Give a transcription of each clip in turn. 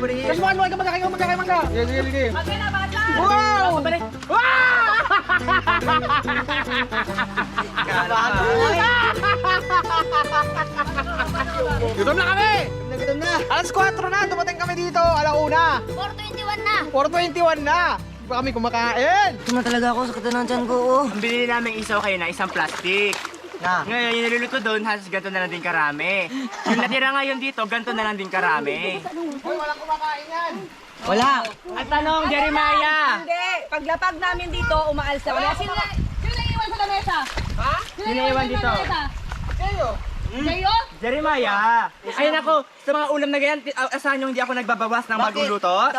balik. Kasi mo ka magkakayo. Sige. Okay na, bakit lang? Wow! Wow! Gutom na kami! Nagutom na. Alas 4 na, dumating kami dito, alauna. 421 na. 4:21 na. Pa kami kumakain. Tuma talaga ako, sakit na ng tiyan ko. Oh. Ang binili namin isaw kayo na isang plastic. Na. Ngayon, yung niluluto doon, halos ganito na lang din karami. Yung natira ngayon dito, ganito na lang din karami. Hoy, walang kumakain yan. Wala. At tanong, Jeremiah! Hindi. Paglapag namin dito, umaalsa kami. Sino naiiwan sa lamesa? Ha? Sino Sino naiiwan naiwan sa dito? lamesa? Kayo. Kayo? Jeremiah! Ayun ako, sa mga ulam na ganyan, asahan nyo hindi ako nagbabawas ng bagong luto? Ha?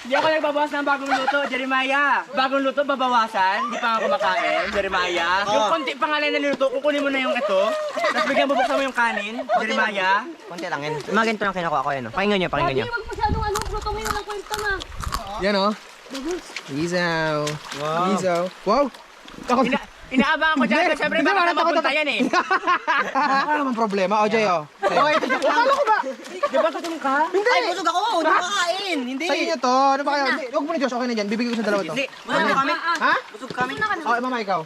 Hindi ako nagbabawas ng bagong luto, Jeremiah. Bagong luto, babawasan. Hindi pa nga kumakain, Jeremiah. Yung konti pa nga lang na niluto, kukunin mo na yung ito. Tapos bigyan bubuksan mo yung kanin, Jeremiah. Konti lang yan. Mga ganito lang kinukuha ko yan. Oh. Pakinggan nyo, pakinggan nyo. Huwag masyadong luto mo yung walang kwento na. Yan oh. Isaw. Wow. Isaw. Wow. Ako. Inaabangan ko dyan, kasi syempre baka na mapunta yan eh. Ano naman problema? O, Jay, oh. Akala ko ba? Di ba gutom ka? Ay, busog ako. Hindi makakain. Hindi. Sa inyo to. Ano ba kayo? Hindi, huwag mo na, Josh. Okay na dyan. Bibigay ko sa dalawa to. Hindi. Busog kami. Ha? Busog kami. Okay, mama, ikaw.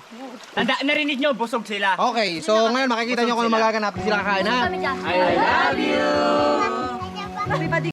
Narinig nyo, busog sila. Okay, so ngayon makikita nyo kung ano magaganap. Sila kakain, ha? Kami dyan. I love you! Everybody